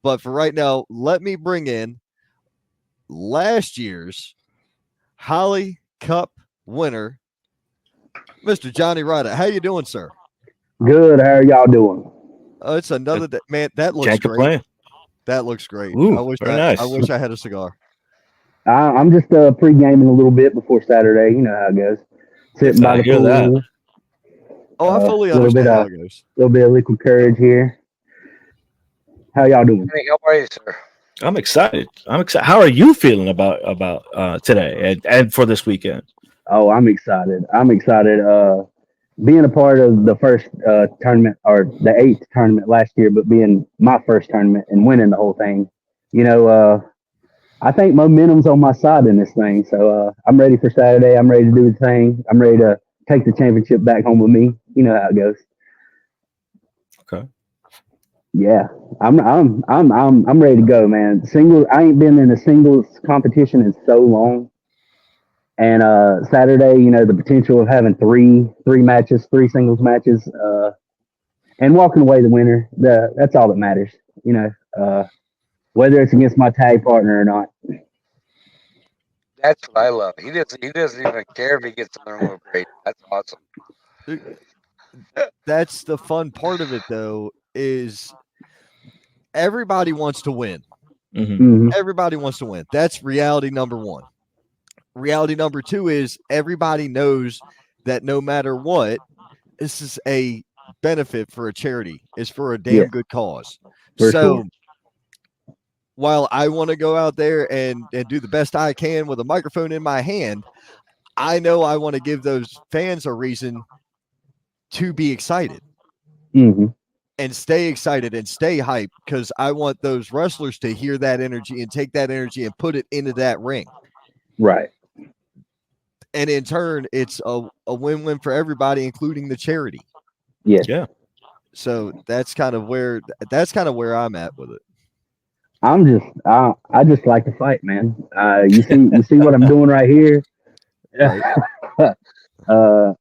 But for right now, let me bring in last year's Hollie Cup winner, Mr. Jonny Ryda. How you doing, sir? Good. How are y'all doing? It's another day. Man, that looks Can't great. complain. That looks great. Ooh, very I nice. wish I had a cigar. I'm just pre-gaming a little bit before Saturday. You know how it goes. Sitting by I the hear that. pool. Oh, I A fully little bit understand how of it goes. liquid courage here. How y'all doing? Hey, how are you, sir? I'm excited. I'm excited. How are you feeling about today and for this weekend? Oh, I'm excited. I'm excited. Being a part of the first tournament or the eighth tournament last year, but being my first tournament and winning the whole thing. You know, I think momentum's on my side in this thing. So I'm ready for Saturday. I'm ready to do the thing. I'm ready to take the championship back home with me. You know how it goes. Okay. Yeah, I'm ready to go, man. Singles. I ain't been in a singles competition in so long. And Saturday, you know, the potential of having three matches, three singles matches, and walking away the winner. That's all that matters. You know, whether it's against my tag partner or not. That's what I love. He doesn't even care if he gets on the grade. That's awesome. That's the fun part of it, though, is everybody wants to win. Hmm. Hmm. Everybody wants to win. That's reality number one. Reality number two is everybody knows that no matter what, this is a benefit for a charity. It's for a damn Yes, good cause. for sure. So while I want to go out there and do the best I can with a microphone in my hand, I know I want to give those fans a reason to be excited Hmm. and stay excited and stay hyped because I want those wrestlers to hear that energy and take that energy and put it into that ring. Right. And in turn, it's a win-win for everybody, including the charity. Yes. Yeah. So that's kind of where I'm at with it. I just like to fight, man. You see what I'm doing right here. Right. uh,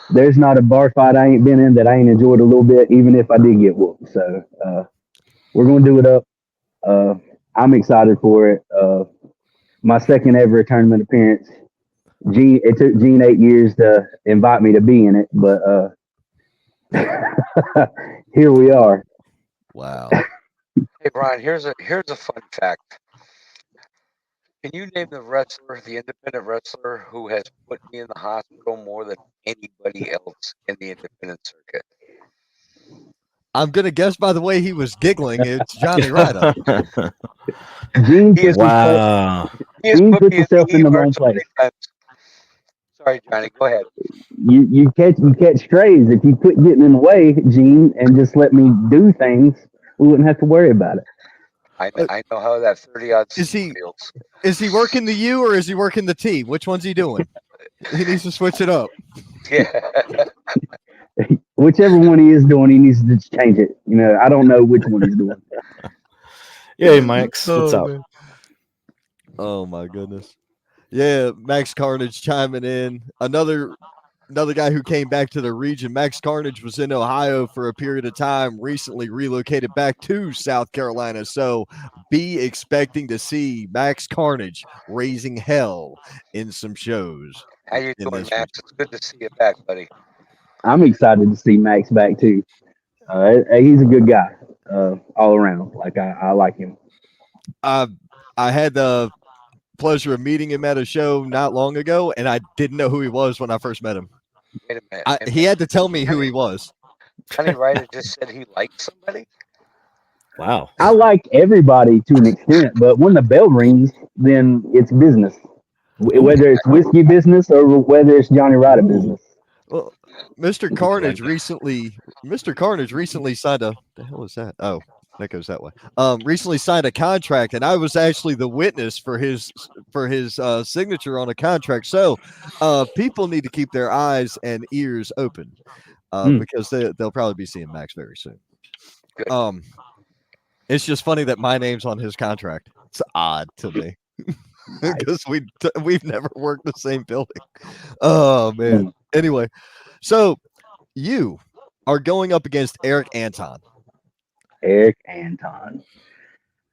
there's not a bar fight I ain't been in that I ain't enjoyed a little bit, even if I did get whooped. So we're gonna do it up. Uh, I'm excited for it. My second ever tournament appearance. Gene, it took Gene 8 years to invite me to be in it, but here we are. Wow. Hey, Brian, here's a fun fact. Can you name the independent wrestler who has put me in the hospital more than anybody else in the independent circuit? I'm gonna guess by the way he was giggling, it's Johnny Ryder. Gene He has puts himself Wow. he has Gene put puts me in the himself in the ER wrong so place. many times. Sorry, Johnny, go ahead. You catch strays. If you quit getting in the way, Gene, and just let me do things, we wouldn't have to worry about it. I Uh, I know how that 30-odd is season he feels. is he working the U or is he working the T? Which one's he doing? He needs to switch it up. Yeah. Whichever one he is doing, he needs to just change it. You know, I don't know which one he's doing. Yay, Mike's. What's Oh up? man. Oh my goodness. Yeah, Max Carnage chiming in. Another guy who came back to the region. Max Carnage was in Ohio for a period of time, recently relocated back to South Carolina. So be expecting to see Max Carnage raising hell in some shows How you in doing, this region. Max? It's good to see you back, buddy. I'm excited to see Max back too. He's a good guy all around. Like I like him. I I had the pleasure of meeting him at a show not long ago, and I didn't know who he was when I first met him. Wait a minute. And He had to tell me who he was. Johnny Ryder just said he liked somebody. Wow. I like everybody to an extent, but when the bell rings, then it's business. Ooh. Whether it's whiskey business or whether it's Johnny Ryder Ooh. business. Well, Mr. I like Carnage that. recently Mr. Carnage recently signed a the hell is that? Oh, that goes that way. Recently signed a contract, and I was actually the witness for his signature on a contract. So, people need to keep their eyes and ears open, Hmm. because they'll probably be seeing Max very soon. Good. Um, it's just funny that my name's on his contract. It's odd to me Nice. because we've never worked the same building. Oh man. Hmm. Anyway, so you are going up against Eric Anton. Eric Anton.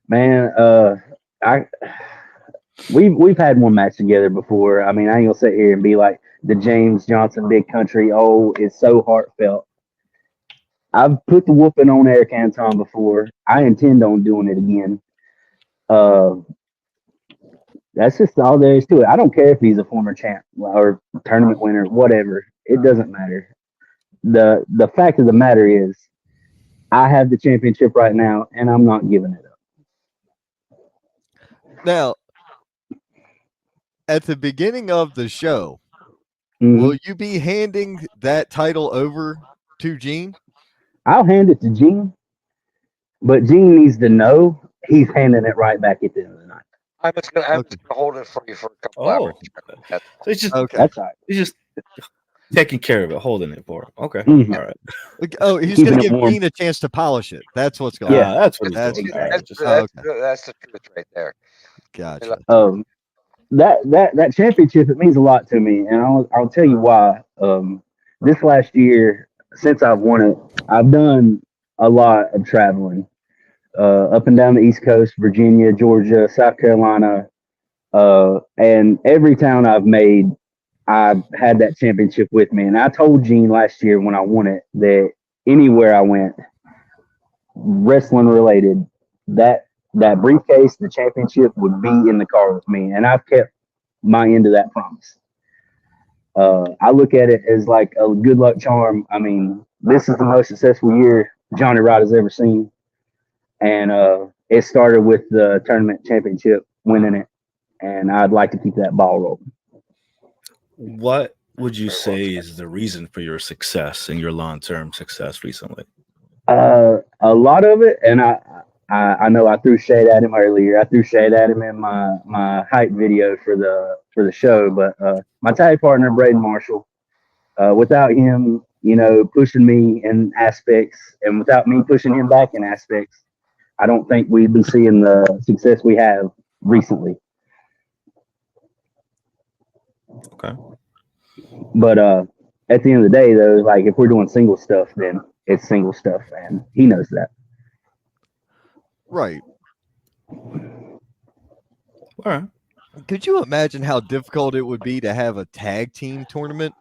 Man, I we've had one match together before. I mean, I ain't gonna sit here and be like the James Johnson Big Country. Oh, it's so heartfelt. I've put the whooping on Eric Anton before. I intend on doing it again. Uh, that's just all there is to it. I don't care if he's a former champ or tournament winner, whatever. It doesn't matter. The fact of the matter is, I have the championship right now, and I'm not giving it up. Now, at the beginning of the show, Mhm. will you be handing that title over to Gene? I'll hand it to Gene, but Gene needs to know he's handing it right back at the end of the night. I'm just gonna Okay. hold it for you for a couple Oh. hours. That's all. So Okay. That's all right. he's just taking care of it, holding it for him. Okay. Mhm. All right. Oh, he's Keeping going to it give warm. Gene a chance to polish it. That's what's going Yeah. on. That's what he's That's- doing. All right, That's, just- that's, okay. that's the truth right there. Gotcha. That championship, it means a lot to me, and I'll tell you why. This last year, since I've won it, I've done a lot of traveling, up and down the East Coast, Virginia, Georgia, South Carolina, and every town I've made, I've had that championship with me. And I told Gene last year when I won it that anywhere I went, wrestling related, that briefcase, the championship would be in the car with me, and I've kept my end of that promise. I look at it as like a good luck charm. I mean, this is the most successful year Jonny Ryda's ever seen, and it started with the tournament championship, winning it, and I'd like to keep that ball rolling. What would you say is the reason for your success and your long-term success recently? A lot of it, and I know I threw shade at him earlier. I threw shade at him in my hype video for the show, but my tag partner Braden Marshall, without him, pushing me in aspects, and without me pushing him back in aspects, I don't think we'd be seeing the success we have recently. Okay. But at the end of the day, though, like if we're doing single stuff, then it's single stuff, and he knows that. Right. All right. Could you imagine how difficult it would be to have a tag team tournament?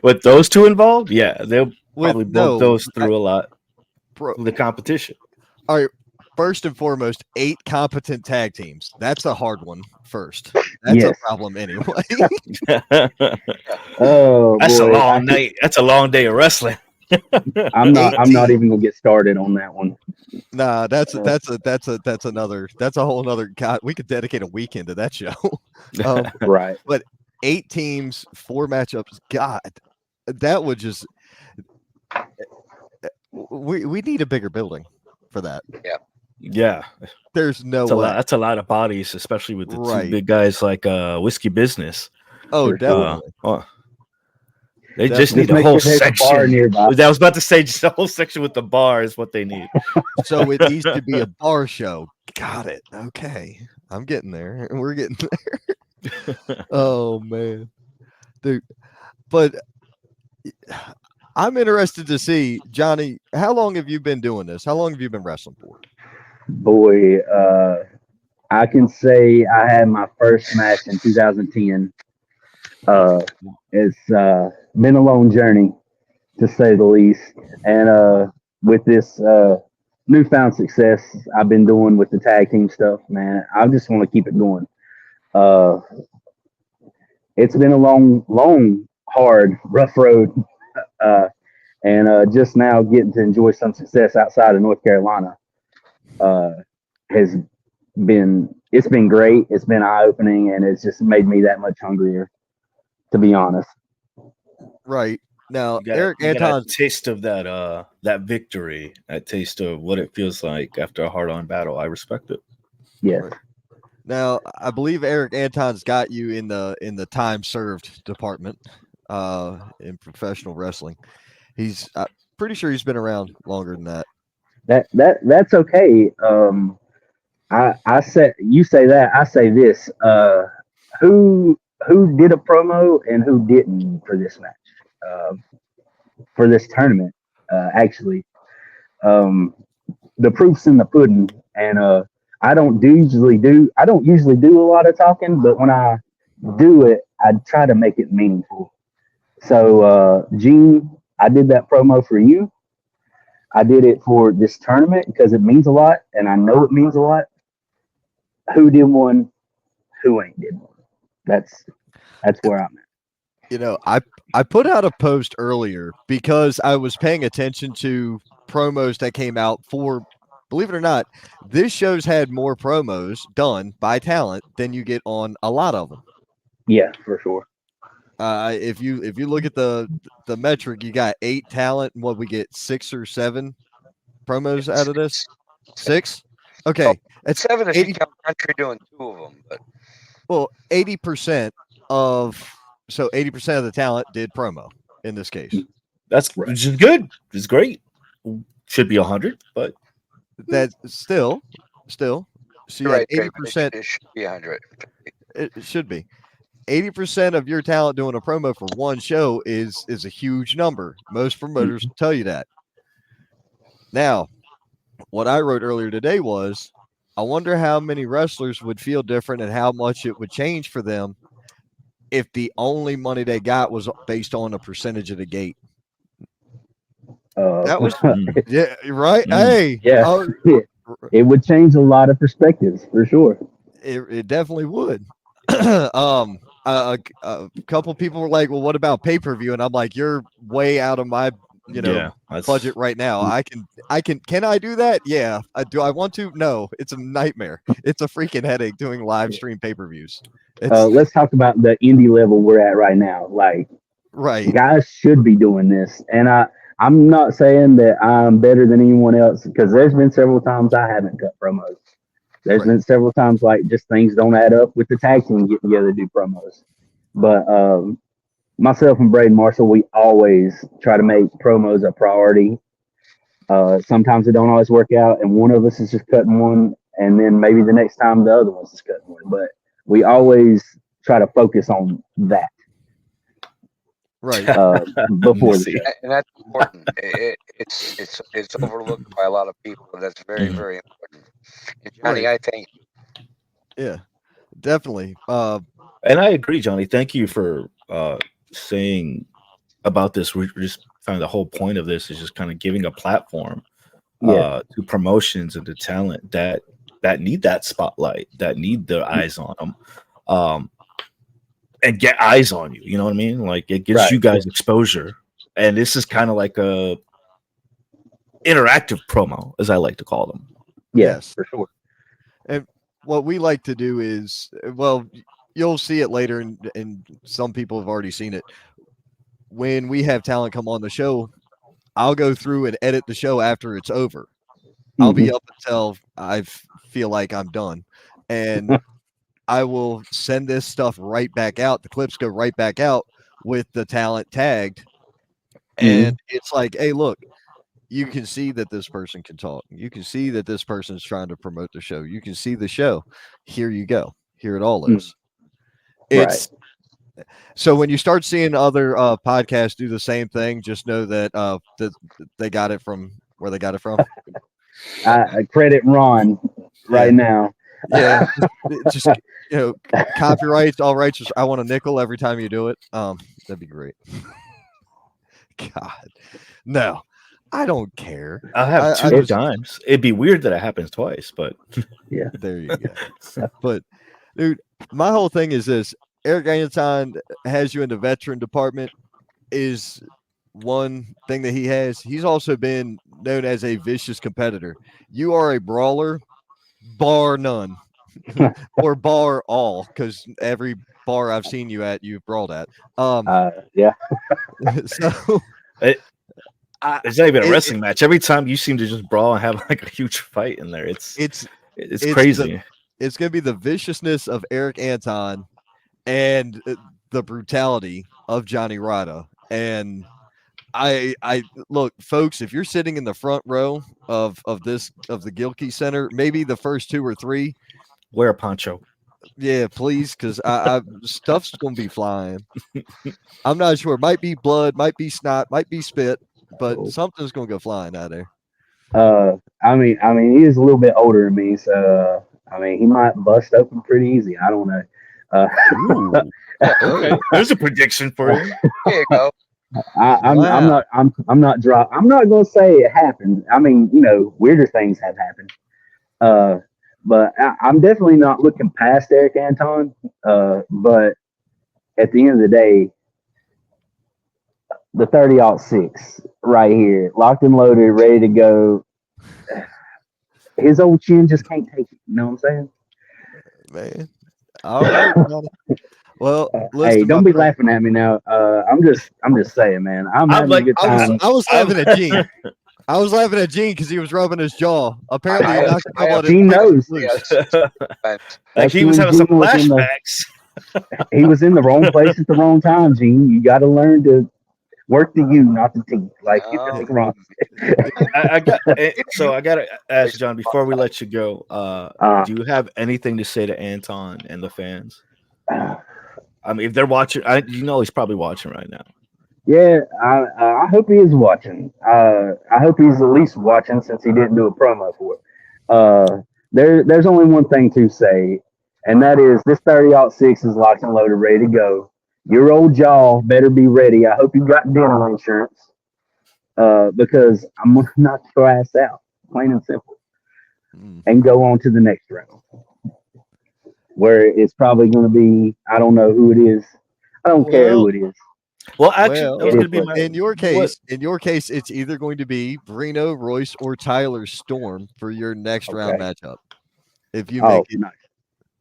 With those two involved, yeah, they'll probably With bump those through a lot Bro, of the competition. all right. First and foremost, 8 competent tag teams. That's a hard one first. That's Yes. a problem anyway. Oh, That's a boy, long night. That's a long day of wrestling. I'm not 18. even gonna get started on that one. Nah, that's another. That's a whole other. God, we could dedicate a weekend to that show. Right. 8 teams, 4 matchups. God, that would just. We need a bigger building for that. Yeah, There's no that's a way. lot. That's a lot of bodies, especially with the Right. two big guys like Whiskey Business. Oh, For sure. definitely. They Definitely. just need a make whole sure there's a bar section. nearby. I was about to say just a whole section with the bar is what they need. So it needs to be a bar show. Got it. Okay. I'm getting there. We're getting there. Oh man. Dude. But I'm interested to see, Johnny, how long have you been doing this? How long have you been wrestling for? Boy, I can say I had my first match in 2010. It's been a long journey, to say the least. And with this newfound success I've been doing with the tag team stuff, man, I just want to keep it going. It's been a long, hard, rough road. And just now getting to enjoy some success outside of North Carolina has it's been great. It's been eye opening, and it's just made me that much hungrier, to be honest. Right. Now, You got Eric a Anton's taste of that victory, that taste of what it feels like after a hard-on battle. I respect it. Yes. Right. Now, I believe Eric Anton's got you in the time served department in professional wrestling. He's pretty sure he's been around longer than that. That's okay. I say you say that, I say this. Who did a promo and who didn't for this match? For this tournament, actually. the proof's in the pudding, and I don't usually do a lot of talking, but when I do it, I try to make it meaningful. So, Gene, I did that promo for you. I did it for this tournament because it means a lot, and I know it means a lot. Who did one? Who ain't did one? That's where I'm at. You know, I put out a post earlier because I was paying attention to promos that came out for, believe it or not, this show's had more promos done by talent than you get on a lot of them. Yeah, for sure. If you look at the metric, you got 8 talent, and what we get 6 or 7 promos out of this. 6. Okay, it's 7 if 80. you count country doing 2 of them, but Well, 80% of 80% of the talent did promo in this case. That's Right. which is good. It's great. Should be 100, but That still. So you you're had right, Dave, 80%. it should be 100. It should be 80% of your talent doing a promo for one show is a huge number. Most promoters tell you that. Now, what I wrote earlier today was, I wonder how many wrestlers would feel different and how much it would change for them if the only money they got was based on a percentage of the gate. That was yeah, right. Hey, yeah. It would change a lot of perspectives for sure. it definitely would. A couple people were like, "Well, what about pay per view?" And I'm like, "You're way out of my budget right now. I can I do that? Yeah. Do I want to? No. It's a nightmare. It's a freaking headache doing live stream pay per views. Let's talk about the indie level we're at right now. Like, right, guys should be doing this, and I'm not saying that I'm better than anyone else because there's been several times I haven't cut promos. There's been several times like just things don't add up with the tag team getting together to do promos. But myself and Braden Marshall, we always try to make promos a priority. Sometimes it don't always work out, and one of us is just cutting one, and then maybe the next time the other one's just cutting one. But we always try to focus on that. right. Before the show. And that's important. It's overlooked by a lot of people. That's very, very important. And Johnny, I think Yeah, definitely. And I agree, Johnny. Thank you for saying about this. We're just kind of the whole point of this is just kind of giving a platform to promotions and to talent that need that spotlight, that need the eyes on them, and get eyes on you. You know what I mean? Like it gives you guys exposure, and this is kind of like a interactive promo, as I like to call them. Yes, for sure. And what we like to do is, well, you'll see it later, and some people have already seen it. When we have talent come on the show, I'll go through and edit the show after it's over. I'll be up until I feel like I'm done. And I will send this stuff right back out. The clips go right back out with the talent tagged. And it's like, hey, look, you can see that this person can talk. You can see that this person's trying to promote the show. You can see the show. Here you go. Here it all is. It's so when you start seeing other podcasts do the same thing, just know that that they got it from where they got it from. I credit Ron right now. Yeah, just copyrights, all rights. I want a nickel every time you do it. That'd be great. God, no, I don't care. I'll have two times. It'd be weird that it happens twice, but yeah, there you go. But dude, my whole thing is this: Eric Anton has you in the veteran department. Is one thing that he has. He's also been known as a vicious competitor. You are a brawler, bar none, or bar all, because every bar I've seen you at, you've brawled at. Yeah. So it's not even a wrestling match. Every time you seem to just brawl and have like a huge fight in there. It's crazy. It's gonna be the viciousness of Eric Anton and the brutality of Jonny Ryda. And I look, folks, if you're sitting in the front row of the Gilkey Center, maybe the first 2 or 3, wear a poncho. Yeah, please, because I stuff's gonna be flying. I'm not sure. Might be blood, might be snot, might be spit, but something's gonna go flying out there. He is a little bit older than me, so he might bust open pretty easy. I don't know. Ooh. Okay, there's a prediction for you. There you go. Wow. I'm not gonna say it happened. Weirder things have happened. But I'm definitely not looking past Eric Anton. But at the end of the day, the 30-06 right here, locked and loaded, ready to go. His old chin just can't take it. You know what I'm saying? Man. All right, Johnny. Well, Hey, listen, don't my be friend. laughing at me now. I'm just saying, man. I'm I'm having like- a good I was time. I was laughing at Gene. I was laughing at Gene because he was rubbing his jaw. Apparently, he I- knocked a couple I- of his Gene knows. loose. Yes. Like That's he was when having some Gene was in the- flashbacks. He was in the wrong place at the wrong time, Gene. You got to learn to work the U, not the T. Like Oh. Ross. I got to ask John before we let you go. Do you have anything to say to Anton and the fans? I mean, if they're watching, he's probably watching right now. Yeah, I hope he is watching. I hope he's at least watching since he didn't do a promo for it. There's only one thing to say, and that is this 30-06 is locked and loaded, ready to go. Your old jaw better be ready. I hope you got dental insurance, because I'm gonna knock your ass out, plain and simple, and go on to the next round, where it's probably going to be, I don't know who it is. I don't care who it is. Well, actually, that was going to be Well, my. In your case, it's either going to be Brino, Royce, or Tyler Storm for your next round Okay. matchup. If you make it, Nice.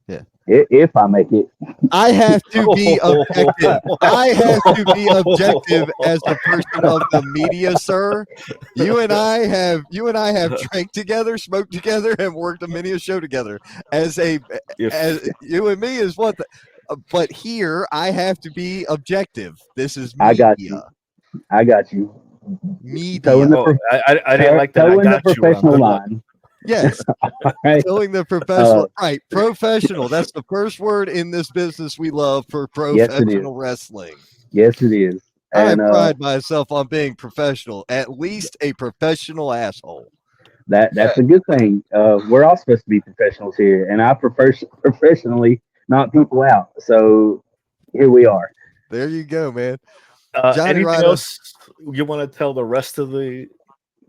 Yeah. If I make it. I have to be objective. I have to be objective as the person of the media, sir. You and I have drank together, smoked together, and worked a mini show together. As you and me is what. But here I have to be objective. This is media. I got you. Media. I didn't like that. I got the you. professional line. Yes. Right. Telling the professional. Right. Professional. That's the first word in this business we love for professional wrestling. Yes, it is. I And pride myself on being professional, at least a professional asshole. that's a good thing. We're all supposed to be professionals here, and I prefer professionally knock people out. So here we are. There you go, man. Johnny anything Ryda. else you want to tell the rest of the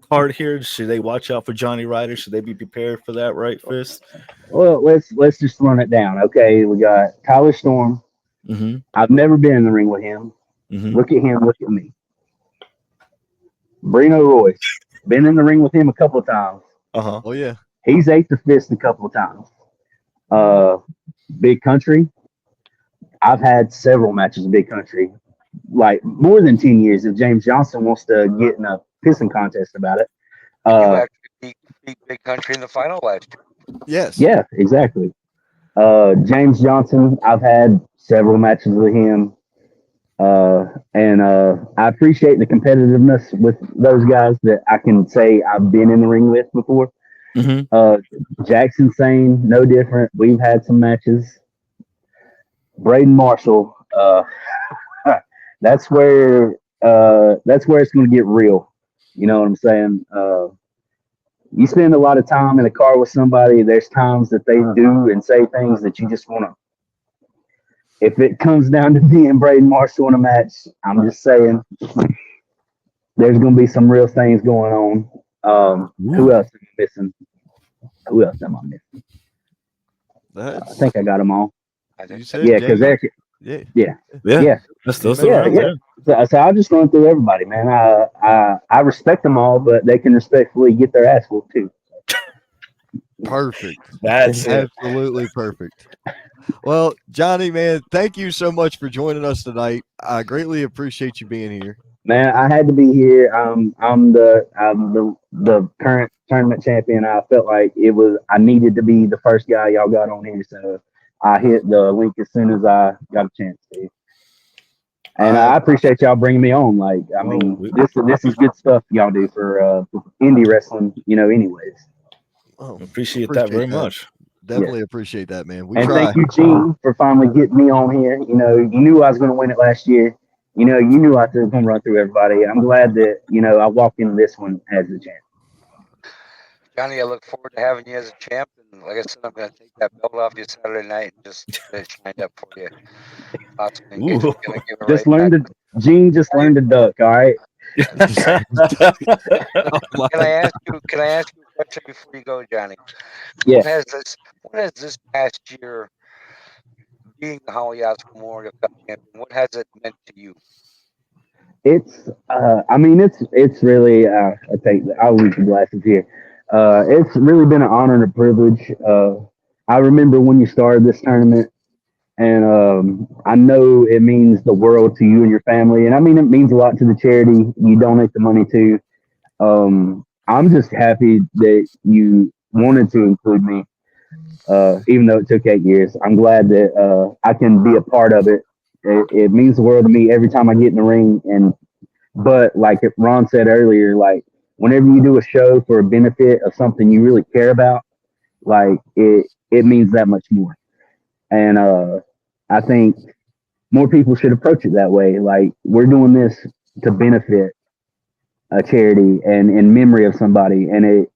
card here? Should they watch out for Jonny Ryda? Should they be prepared for that, right, Fist? Well, let's just run it down. Okay, we got Tyler Storm. Mm-hmm. I've never been in the ring with him. Mm-hmm. Look at him. Look at me. Brino Royce. Been in the ring with him a couple of times. Oh yeah. He's ate the fist a couple of times. Big Country. I've had several matches with Big Country, like more than 10 years. If James Johnson wants to get in a pissing contest about it. You actually beat Big Country in the final last year. Yes. Yeah, exactly. James Johnson, I've had several matches with him. And I appreciate the competitiveness with those guys that I can say I've been in the ring with before. Mm-hmm. Jackson Sane, no different. We've had some matches. Braden Marshall, that's where it's going to get real. You know what I'm saying? You spend a lot of time in a car with somebody. There's times that they do and say things that you just want to. If it comes down to being Braden Marshall in a match, I'm just saying there's going to be some real things going on. Who else am I missing? Who else am I missing? I think I got them all. Yeah, because Eric. Yeah. That's those around. So I'll just run through everybody, man. I respect them all, but they can respectfully get their ass whooped too. Perfect. That's absolutely perfect. Well, Johnny, man, thank you so much for joining us tonight. I greatly appreciate you being here. Man, I had to be here. I'm the current tournament champion. I felt like I needed to be the first guy y'all got on here, so I hit the link as soon as I got a chance to. And I appreciate y'all bringing me on. Like, I mean, this is good stuff y'all do for indie wrestling, anyways. Appreciate that very much. Definitely appreciate that, man. Thank you, Gene, for finally getting me on here. You knew I was going to win it last year. You knew I was going to run through everybody. I'm glad that, I walked into this one as a champ. Johnny, I look forward to having you as a champ. And like I said, I'm going to take that belt off you Saturday night and just get it shined up for you. Awesome. And Gage's Ooh. going to give it Just right learn back. to Gene. Just learn to duck. All right. Oh my Can I ask you a question before you go, Johnny? Yeah. What has this past year being the Hollie Memorial Cup champion, what has it meant to you? It's. I mean, it's really. I'll leave the glasses here. It's really been an honor and a privilege. I remember when you started this tournament, and I know it means the world to you and your family, and I mean it means a lot to the charity you donate the money to. I'm just happy that you wanted to include me, even though it took 8 years. I'm glad that I can be a part of it. It means the world to me every time I get in the ring. But like Ron said earlier, like whenever you do a show for a benefit of something you really care about, like it means that much more. And I think more people should approach it that way. Like we're doing this to benefit a charity and in memory of somebody, and it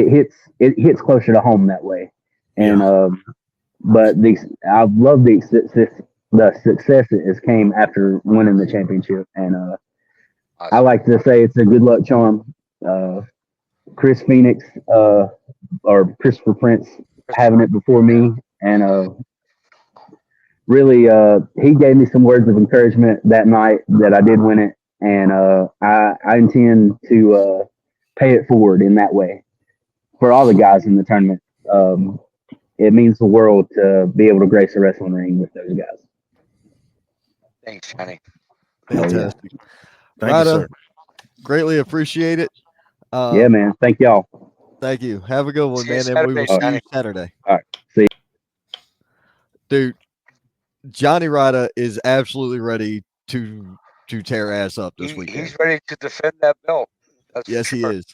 hits closer to home that way. And but I've loved the success that has came after winning the championship, and Awesome. I like to say it's a good luck charm. Chris Phoenix or Christopher Prince having it before me, and really he gave me some words of encouragement that night that I did win it, and I intend to pay it forward in that way for all the guys in the tournament. It means the world to be able to grace a wrestling ring with those guys. Thanks, Johnny. Fantastic. Thank you, sir. Greatly appreciate it. Yeah, man. Thank y'all. Thank you. Have a good one, See you man. And we will Saturday, see you Johnny. Saturday. All right. See you. Dude, Jonny Ryda is absolutely ready to tear ass up this weekend. He's ready to defend that belt. That's Yes, for he sure. is.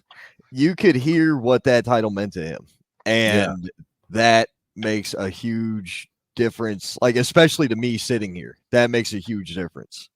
You could hear what that title meant to him. And that makes a huge difference. Like, especially to me sitting here. That makes a huge difference.